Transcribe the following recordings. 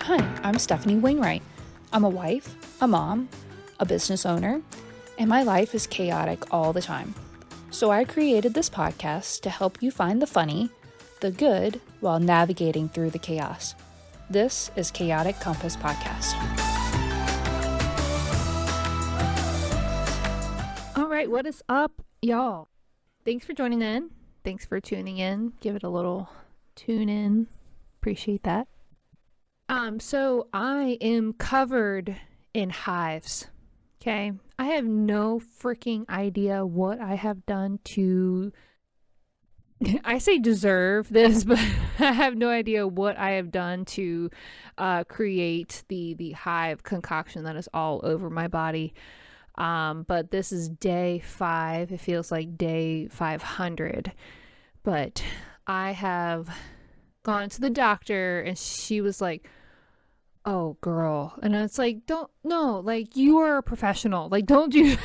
Hi, I'm Stephanie Wainwright. I'm a wife, a mom, a business owner, and my life is chaotic all the time. So I created this podcast to help you find the funny, the good, while navigating through the chaos. This is Chaotic Compass Podcast. All right, what is up, y'all? Thanks for joining in. Thanks for tuning in. Give it a little tune in. Appreciate that. So I am covered in hives. Okay. I have no freaking idea what I have done to, I say deserve this, but I have no idea what I have done to create the hive concoction that is all over my body. But this is day 5. It feels like day 500. But I have gone to the doctor and she was like, "Oh, girl." And it's like, like, you are a professional. Like, don't do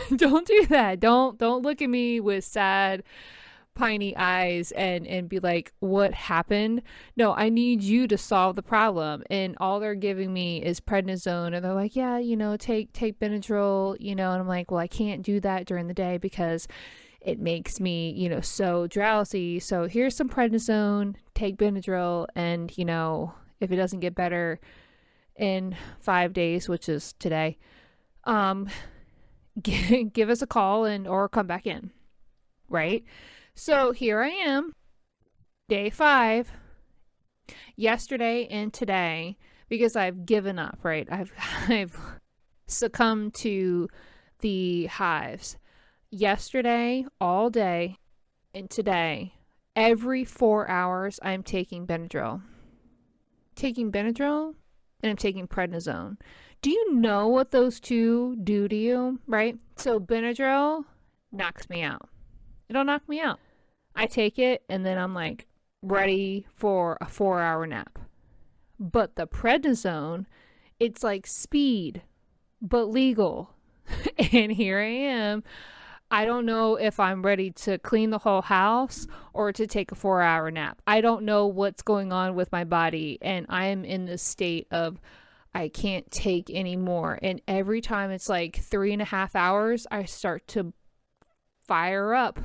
that. Don't look at me with sad, piney eyes and be like, "What happened?" No, I need you to solve the problem. And all they're giving me is prednisone. And they're like, "Yeah, take Benadryl, And I'm like, "Well, I can't do that during the day because it makes me, so drowsy. So here's some prednisone, take Benadryl, and, if it doesn't get better in 5 days, which is today, give us a call or come back in." Right? So here I am, day 5, yesterday and today, because I've given up, right? I've succumbed to the hives. Yesterday, all day, and today, every 4 hours, I'm taking Benadryl. And I'm taking prednisone. Do you know what those two do to you, right? So Benadryl knocks me out. It'll knock me out. I take it, and then I'm like ready for a 4-hour nap. But the prednisone, it's like speed, but legal. And here I am. I don't know if I'm ready to clean the whole house or to take a 4-hour nap. I don't know what's going on with my body, and I am in this state of I can't take anymore. And every time it's like 3.5 hours, I start to fire up.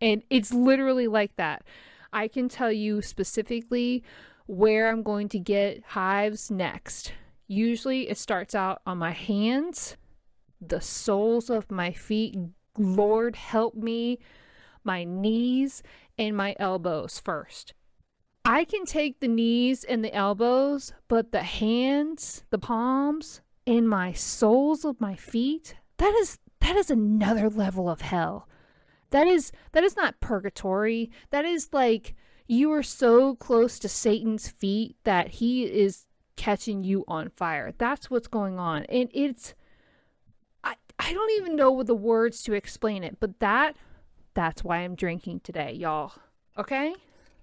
And it's literally like that. I can tell you specifically where I'm going to get hives next. Usually it starts out on my hands, the soles of my feet, Lord help me, my knees, and my elbows first. I can take the knees and the elbows, but the hands, the palms, and my soles of my feet, that is another level of hell. That is not purgatory. That is like you are so close to Satan's feet that he is catching you on fire. That's what's going on. And I don't even know the words to explain it, but that's why I'm drinking today, y'all. Okay?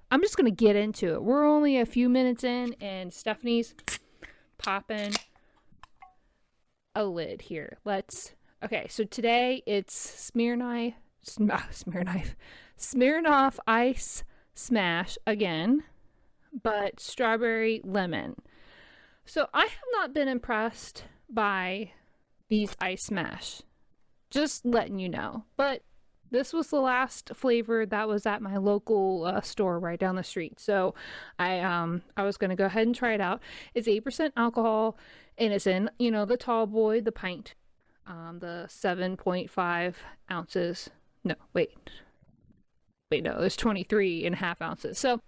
I'm just going to get into it. We're only a few minutes in, and Stephanie's popping a lid here. Okay, so today it's Smirnoff Ice Smash again, but strawberry lemon. So I have not been impressed by these Ice Smash. Just letting you know. But this was the last flavor that was at my local store right down the street. So I was going to go ahead and try it out. It's 8% alcohol, and it's in, the tall boy, the pint, the 7.5 ounces. No, wait, no, there's 23.5 ounces. So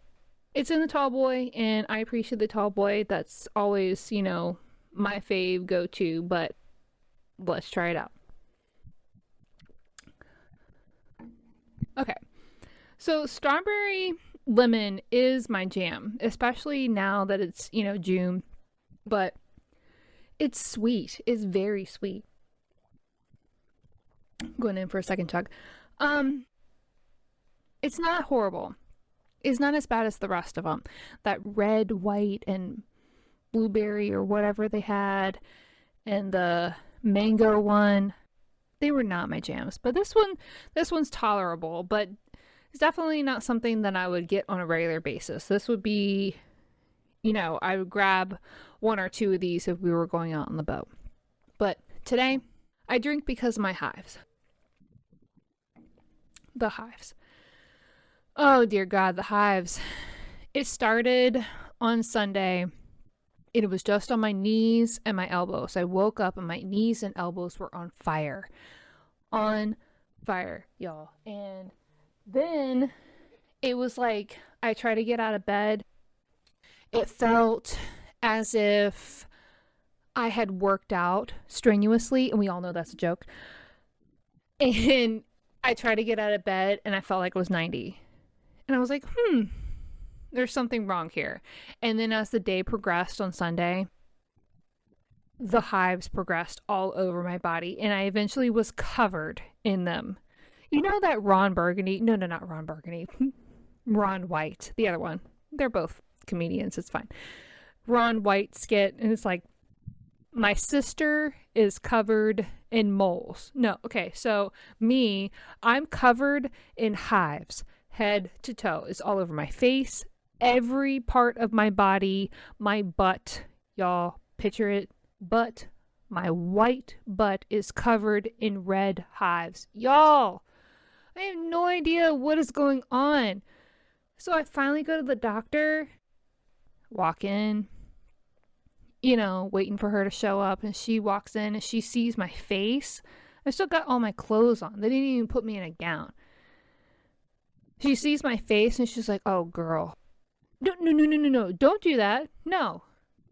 it's in the tall boy, and I appreciate the tall boy. That's always, my fave go-to, but let's try it out. Okay, so strawberry lemon is my jam, especially now that it's, June, but it's sweet. It's very sweet. Going in for a second chug. It's not horrible. It's not as bad as the rest of them. That red, white, and blueberry or whatever they had, and the mango one, they were not my jams. But this one's tolerable, but it's definitely not something that I would get on a regular basis. This would be I would grab one or two of these if we were going out on the boat. But today, I drink because of my hives. The hives. Oh, dear God, the hives. It started on Sunday. It was just on my knees and my elbows. I woke up and my knees and elbows were on fire. On fire, y'all. And then it was like I tried to get out of bed. It felt as if I had worked out strenuously, and we all know that's a joke. And I tried to get out of bed and I felt like it was 90. And I was like, there's something wrong here. And then as the day progressed on Sunday, the hives progressed all over my body, and I eventually was covered in them. You know that Ron Burgundy? No, not Ron Burgundy. Ron White, the other one. They're both comedians. It's fine. Ron White skit, and it's like, my sister is covered in moles. No, okay, so me, I'm covered in hives, head to toe. It's all over my face, every part of my body, my butt. Y'all picture it, butt. My white butt is covered in red hives. Y'all, I have no idea what is going on. So I finally go to the doctor, walk in, waiting for her to show up, and she walks in and she sees my face. I still got all my clothes on. They didn't even put me in a gown. She sees my face and she's like, "Oh, girl. No. Don't do that. No.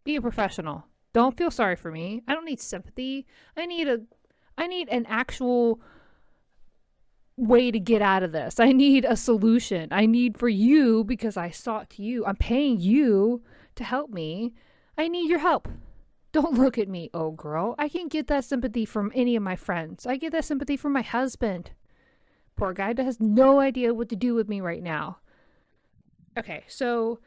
Be a professional. Don't feel sorry for me. I don't need sympathy. I need an actual way to get out of this. I need a solution. I need for you, because I sought to you. I'm paying you to help me. I need your help. Don't look at me, oh girl. I can't get that sympathy from any of my friends. I get that sympathy from my husband. Poor guy has no idea what to do with me right now." Okay, so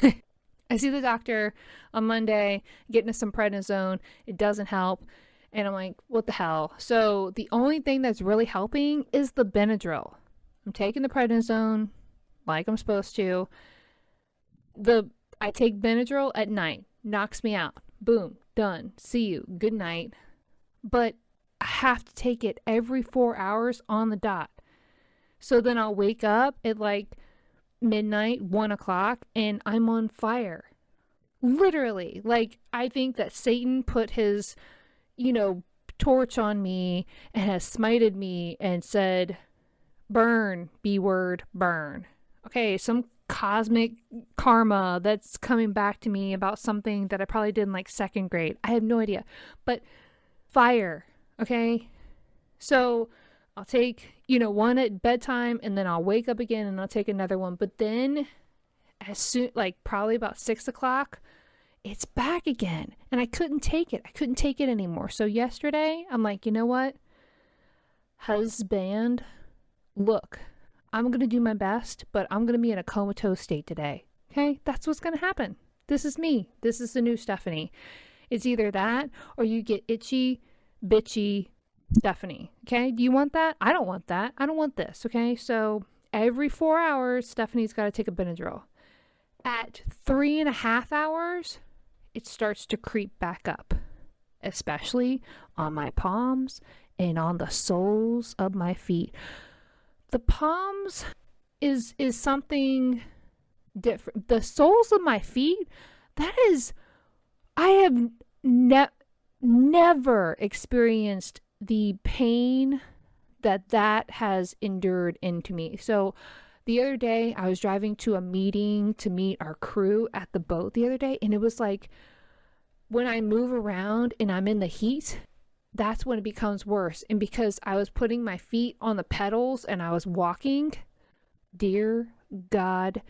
I see the doctor on Monday, getting some prednisone. It doesn't help. And I'm like, what the hell? So the only thing that's really helping is the Benadryl. I'm taking the prednisone like I'm supposed to. I take Benadryl at night. Knocks me out. Boom. Done. See you. Good night. But I have to take it every 4 hours on the dot. So then I'll wake up at like midnight, 1 o'clock, and I'm on fire. Literally. Like, I think that Satan put his, torch on me and has smited me and said, "Burn, B word, burn." Okay, some cosmic karma that's coming back to me about something that I probably did in like second grade. I have no idea. But fire, okay? So I'll take, one at bedtime, and then I'll wake up again and I'll take another one. But then as soon, like probably about 6 o'clock, it's back again. And I couldn't take it. I couldn't take it anymore. So yesterday, I'm like, you know what? Husband, look, I'm going to do my best, but I'm going to be in a comatose state today. Okay? That's what's going to happen. This is me. This is the new Stephanie. It's either that or you get itchy, bitchy Stephanie. Okay? Do you want that? I don't want that. I don't want this. Okay? So every 4 hours, Stephanie's got to take a Benadryl. At 3.5 hours, it starts to creep back up, especially on my palms and on the soles of my feet. The palms is something different. The soles of my feet, I have never experienced the pain that has endured into me. So the other day, I was driving to a meeting to meet our crew at the boat the other day, and it was like when I move around and I'm in the heat, that's when it becomes worse. And because I was putting my feet on the pedals and I was walking, dear God,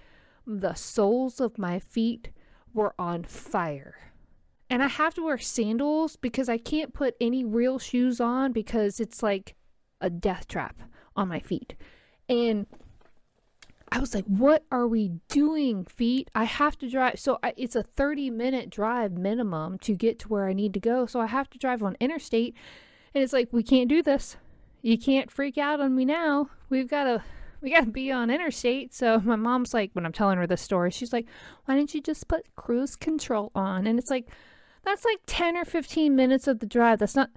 the soles of my feet were on fire. And I have to wear sandals because I can't put any real shoes on because it's like a death trap on my feet. And I was like, what are we doing, feet? I have to drive. So it's a 30-minute drive minimum to get to where I need to go. So I have to drive on interstate. And it's like, we can't do this. You can't freak out on me now. We've got to we gotta be on interstate. So my mom's like, when I'm telling her this story, she's like, why didn't you just put cruise control on? And it's like, that's like 10 or 15 minutes of the drive. That's not,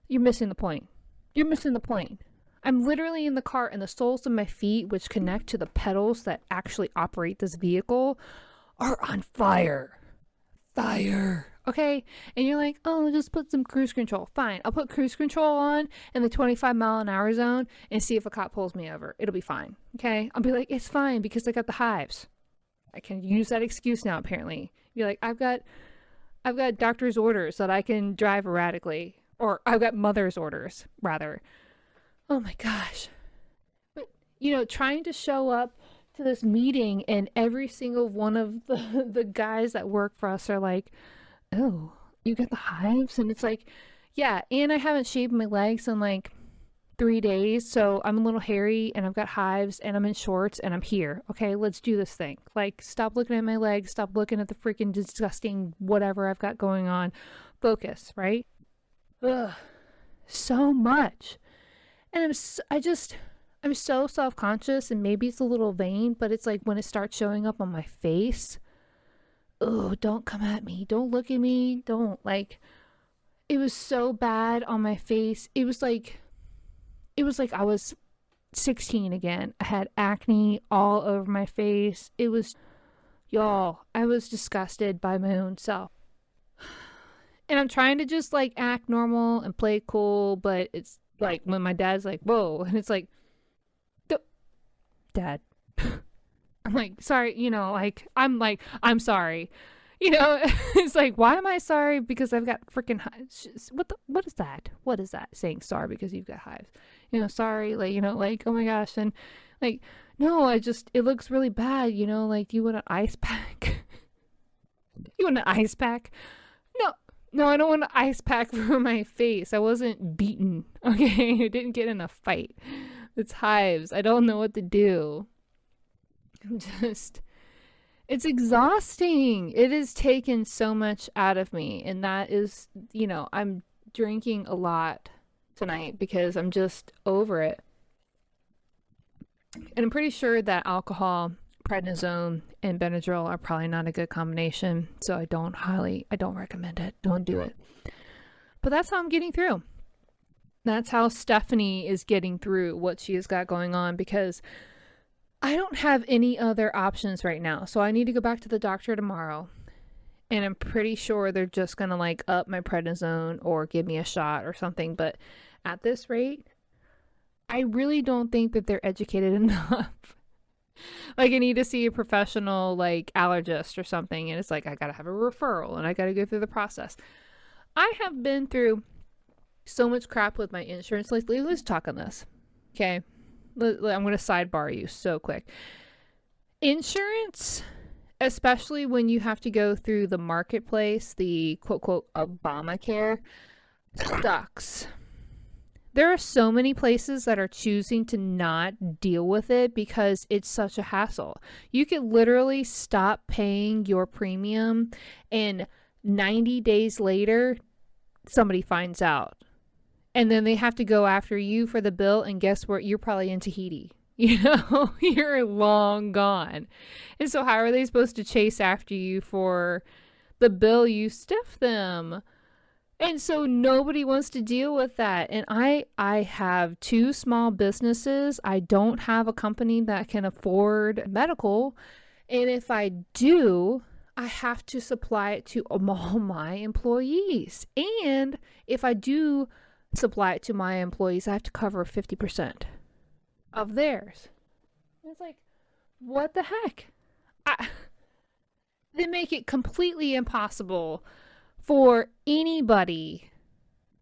you're missing the point. You're missing the point. I'm literally in the car, and the soles of my feet, which connect to the pedals that actually operate this vehicle, are on fire. Fire. Okay? And you're like, oh, just put some cruise control. Fine. I'll put cruise control on in the 25-mile-an-hour zone and see if a cop pulls me over. It'll be fine. Okay? I'll be like, it's fine because I got the hives. I can use that excuse now, apparently. You're like, I've got doctor's orders that I can drive erratically. Or I've got mother's orders, rather. Oh my gosh. But, trying to show up to this meeting, and every single one of the guys that work for us are like, oh, you got the hives? And it's like, yeah, and I haven't shaved my legs in like 3 days, so I'm a little hairy, and I've got hives, and I'm in shorts, and I'm here. Okay, let's do this thing. Like, stop looking at my legs, stop looking at the freaking disgusting whatever I've got going on. Focus, right? Ugh, so much. And I'm so self-conscious, and maybe it's a little vain, but it's like when it starts showing up on my face, oh, don't come at me. Don't look at me. Don't, like, it was so bad on my face. It was like I was 16 again. I had acne all over my face. It was, y'all, I was disgusted by my own self. And I'm trying to just like act normal and play cool, but it's like when my dad's like, whoa, and it's like, Dad. I'm like, sorry, I'm sorry. It's like, why am I sorry? Because I've got freaking hives. What is that? What is that? Saying sorry because you've got hives. Sorry, like, oh my gosh. And like, no, it looks really bad, like, do you want an ice pack? You want an ice pack? No, I don't want an ice pack for my face. I wasn't beaten, okay? I didn't get in a fight. It's hives. I don't know what to do. It's exhausting. It has taken so much out of me. And that is, I'm drinking a lot tonight because I'm just over it. And I'm pretty sure that alcohol, prednisone, and Benadryl are probably not a good combination. So I don't recommend it. Don't do it. But that's how I'm getting through. That's how Stephanie is getting through what she has got going on, because I don't have any other options right now. So I need to go back to the doctor tomorrow. And I'm pretty sure they're just going to like up my prednisone or give me a shot or something. But at this rate, I really don't think that they're educated enough. Like, I need to see a professional, like, allergist or something. And it's like, I got to have a referral and I got to go through the process. I have been through so much crap with my insurance lately. Let's talk on this. Okay. I'm going to sidebar you so quick. Insurance, especially when you have to go through the marketplace, the quote, quote, Obamacare, sucks. There are so many places that are choosing to not deal with it because it's such a hassle. You could literally stop paying your premium, and 90 days later, somebody finds out. And then they have to go after you for the bill, and guess what? You're probably in Tahiti. You're long gone. And so how are they supposed to chase after you for the bill you stiffed them? And so nobody wants to deal with that. And I have 2 small businesses. I don't have a company that can afford medical. And if I do, I have to supply it to all my employees. And if I do supply it to my employees, I have to cover 50% of theirs. And it's like, what the heck? They make it completely impossible for anybody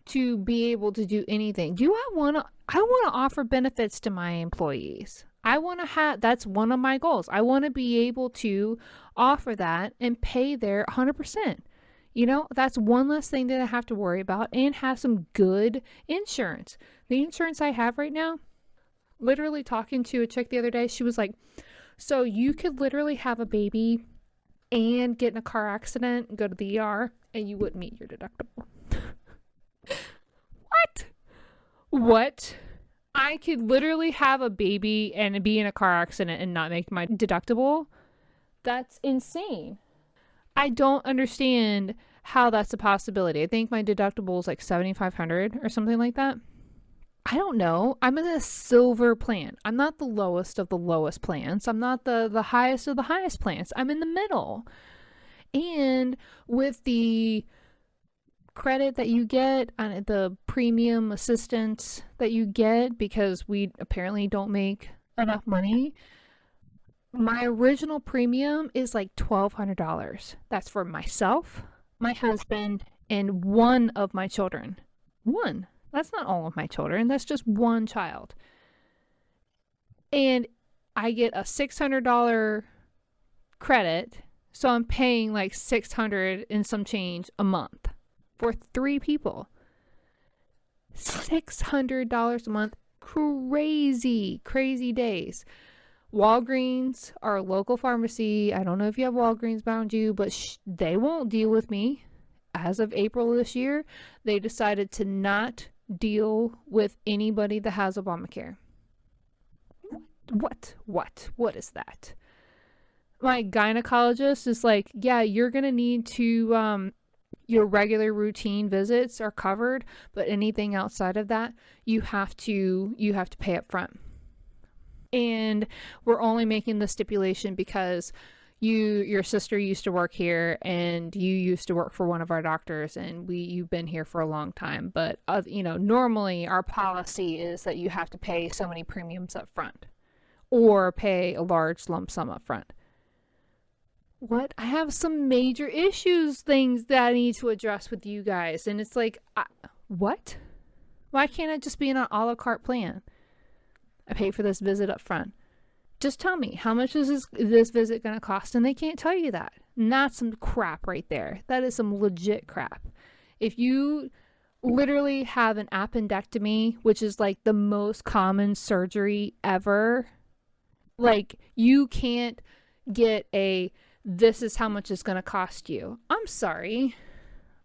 to be able to do anything. I want to offer benefits to my employees. That's one of my goals. I want to be able to offer that and pay their 100%. That's one less thing that I have to worry about, and have some good insurance. The insurance I have right now, literally talking to a chick the other day, she was like, so you could literally have a baby and get in a car accident and go to the ER and you wouldn't meet your deductible. What? I could literally have a baby and be in a car accident and not make my deductible. That's insane. I don't understand how that's a possibility. I think my deductible is like 7,500 or something like that. I don't know. I'm in a silver plan. I'm not the lowest of the lowest plans. I'm not the highest of the highest plans. I'm in the middle. And with the credit that you get on the premium assistance that you get, because we apparently don't make enough money, my original premium is like $1,200. That's for myself, my husband, and one of my children. One. That's not all of my children. That's just one child. And I get a $600 credit. So I'm paying like $600 and some change a month for 3 people. $600 a month. Crazy, crazy days. Walgreens, our local pharmacy, I don't know if you have Walgreens around you, but they won't deal with me. As of April this year, they decided to not deal with anybody that has Obamacare. What is that? My gynecologist is like, yeah, you're gonna need to your regular routine visits are covered, but anything outside of that, you have to pay up front. And we're only making the stipulation because your sister used to work here and you used to work for one of our doctors, and you've been here for a long time. But normally our policy is that you have to pay so many premiums up front or pay a large lump sum up front. What? I have some major things that I need to address with you guys, and it's like, what? Why can't I just be in an a la carte plan? I pay for this visit up front. Just tell me, how much is this visit going to cost? And they can't tell you that. And that's some crap right there. That is some legit crap. If you literally have an appendectomy, which is like the most common surgery ever, like you can't get this is how much it's going to cost you. I'm sorry.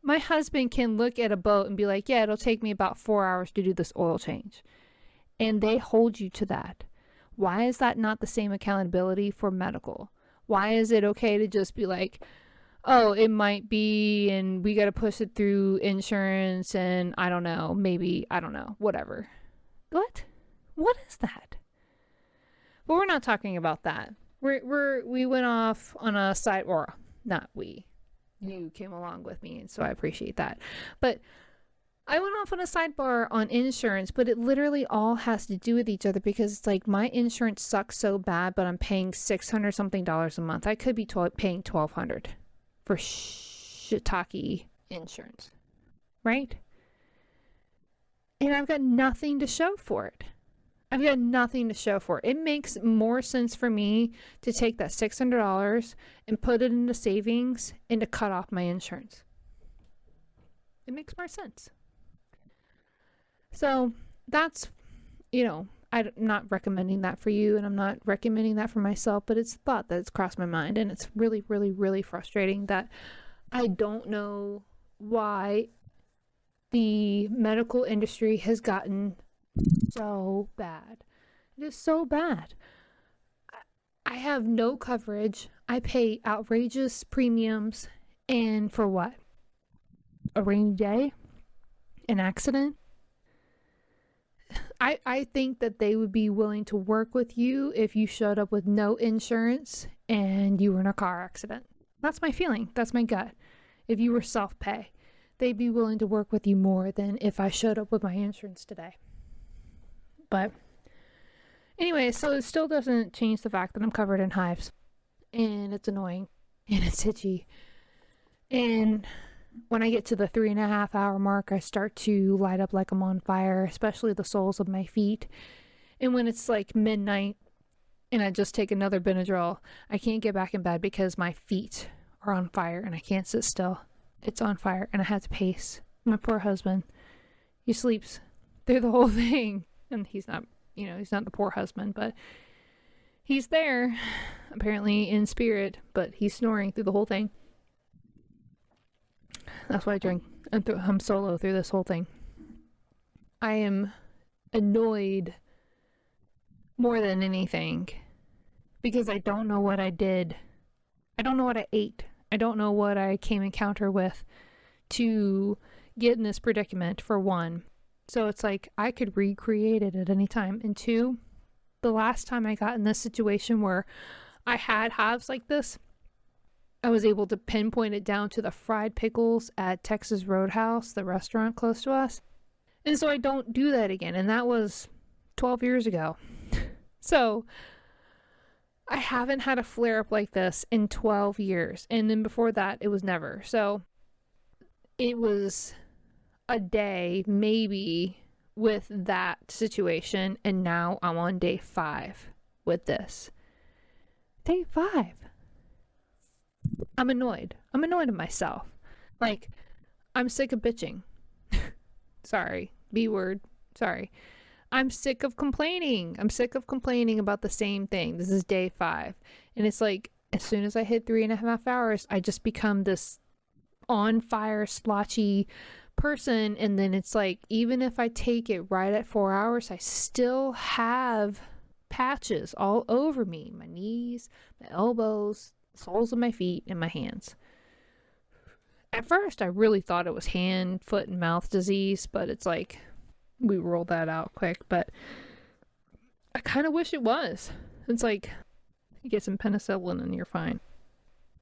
My husband can look at a boat and be like, yeah, it'll take me about 4 hours to do this oil change. And they hold you to that. Why is that not the same accountability for medical? Why is it okay to just be like, oh, it might be, and we got to push it through insurance, and I don't know, maybe, I don't know, whatever. What is that? But we're not talking about that. We went off on a side, or not we. You came along with me, and so I appreciate that. But I went off on a sidebar on insurance, but it literally all has to do with each other, because it's like my insurance sucks so bad, but I'm paying $600 something a month. I could be paying $1,200 for shiitake insurance, right? And I've got nothing to show for it. It makes more sense for me to take that $600 and put it into savings and to cut off my insurance. It makes more sense. So that's, I'm not recommending that for you, and I'm not recommending that for myself, but it's a thought that's crossed my mind, and it's really, really, really frustrating that I don't know why the medical industry has gotten so bad. It is so bad. I have no coverage. I pay outrageous premiums, and for what? A rainy day? An accident? I think that they would be willing to work with you if you showed up with no insurance and you were in a car accident. That's my feeling. That's my gut. If you were self-pay, they'd be willing to work with you more than if I showed up with my insurance today. But anyway, so it still doesn't change the fact that I'm covered in hives. And it's annoying. And it's itchy. And when I get to the 3.5 hour mark, I start to light up like I'm on fire, especially the soles of my feet. And when it's like midnight and I just take another Benadryl, I can't get back in bed because my feet are on fire and I can't sit still. It's on fire and I have to pace. My poor husband, he sleeps through the whole thing. And he's not, he's not the poor husband, but he's there, apparently in spirit, but he's snoring through the whole thing. That's why I drink. I'm solo through this whole thing. I am annoyed more than anything, because I don't know what I did. I don't know what I ate. I don't know what I came encounter with to get in this predicament, for one. So it's like I could recreate it at any time. And two, the last time I got in this situation where I had hives like this, I was able to pinpoint it down to the fried pickles at Texas Roadhouse, the restaurant close to us. And so I don't do that again. And that was 12 years ago. So I haven't had a flare up like this in 12 years. And then before that, it was never. So it was a day, maybe, with that situation. And now I'm on day 5 with this. Day 5. I'm annoyed. I'm annoyed at myself. Like, I'm sick of bitching. Sorry. B word. Sorry. I'm sick of complaining. I'm sick of complaining about the same thing. This is day 5. And it's like, as soon as I hit 3.5 hours, I just become this on fire, splotchy person. And then it's like, even if I take it right at 4 hours, I still have patches all over me. My knees, my elbows, soles of my feet, and my hands. At first, I really thought it was hand, foot, and mouth disease, but it's like, we rolled that out quick. But I kind of wish it was. It's like, you get some penicillin and you're fine.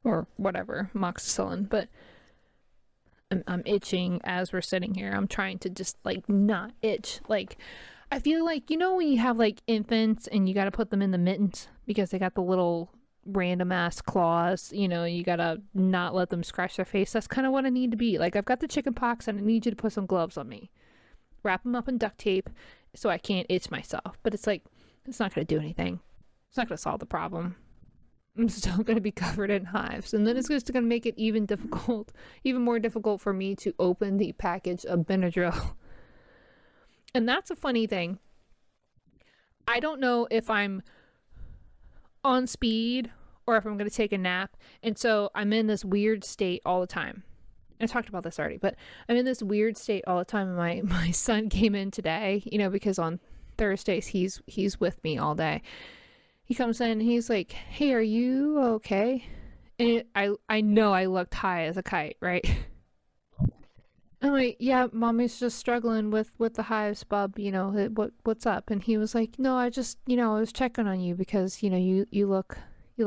Or whatever, amoxicillin. But I'm itching as we're sitting here. I'm trying to just, like, not itch. Like, I feel like, you know when you have, like, infants and you gotta put them in the mittens because they got the little random ass claws, you know, you gotta not let them scratch their face. That's kind of what I need to be. Like, I've got the chicken pox and I need you to put some gloves on me. Wrap them up in duct tape so I can't itch myself. But it's like, it's not going to do anything. It's not going to solve the problem. I'm still going to be covered in hives. And then it's just going to make it even more difficult for me to open the package of Benadryl. And that's a funny thing. I don't know if I'm on speed or if I'm going to take a nap. And so I'm in this weird state all the time. I talked about this already, but I'm in this weird state all the time. And my son came in today, you know, because on Thursdays he's with me all day. He comes in and he's like, "Hey, are you okay?" And I know I looked high as a kite, right? I'm like, "Yeah, mommy's just struggling with the hives, bub. You know, what's up?" And he was like, "No, I just, you know, I was checking on you because, you know, you look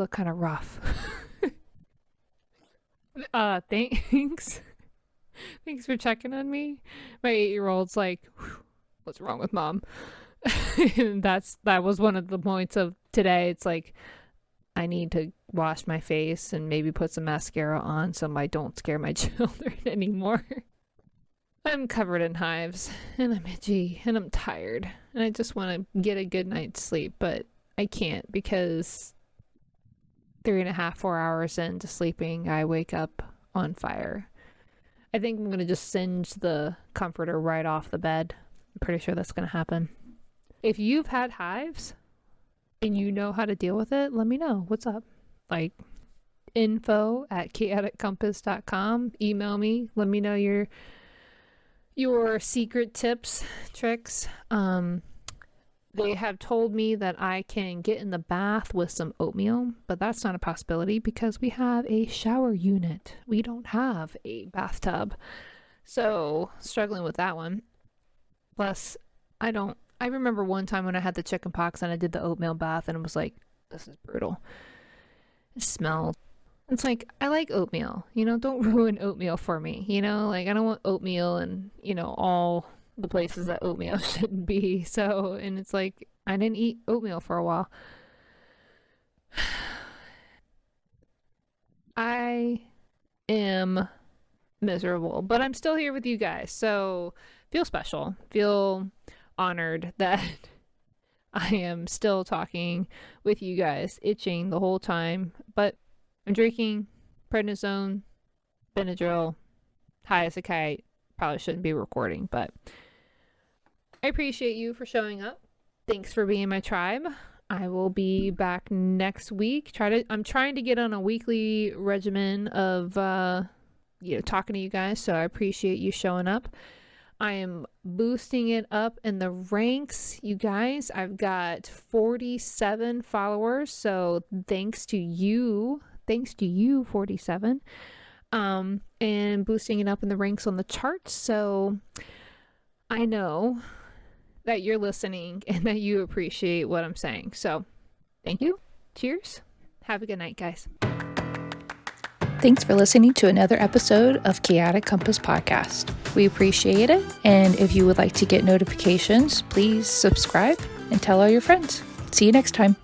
kind of rough." Thanks. Thanks for checking on me. My 8-year-old's like, "What's wrong with mom?" And that was one of the points of today. It's like, I need to wash my face and maybe put some mascara on so I don't scare my children anymore. I'm covered in hives and I'm itchy and I'm tired and I just want to get a good night's sleep, but I can't because 3.5, 4 hours into sleeping, I wake up on fire. I think I'm going to just singe the comforter right off the bed. I'm pretty sure that's going to happen. If you've had hives and you know how to deal with it, let me know. What's up? Like, info@chaoticcompass.com. Email me. Let me know your secret tips, tricks. They have told me that I can get in the bath with some oatmeal, but that's not a possibility because we have a shower unit. We don't have a bathtub. So, struggling with that one. Plus, I remember one time when I had the chicken pox and I did the oatmeal bath and it was like, this is brutal. It smelled. It's like, I like oatmeal, you know, don't ruin oatmeal for me, you know, like I don't want oatmeal and, you know, all the places that oatmeal shouldn't be. So, and it's like, I didn't eat oatmeal for a while. I am miserable, but I'm still here with you guys. So feel special, feel honored that I am still talking with you guys, itching the whole time, but I'm drinking prednisone, Benadryl, high as a kite. Probably shouldn't be recording, but I appreciate you for showing up. Thanks for being my tribe. I will be back next week. I'm trying to get on a weekly regimen of talking to you guys, so I appreciate you showing up. I am boosting it up in the ranks, you guys. I've got 47 followers, so thanks to you, 47. And boosting it up in the ranks on the charts. So I know that you're listening and that you appreciate what I'm saying. So thank you. Cheers. Have a good night, guys. Thanks for listening to another episode of Chaotic Compass Podcast. We appreciate it. And if you would like to get notifications, please subscribe and tell all your friends. See you next time.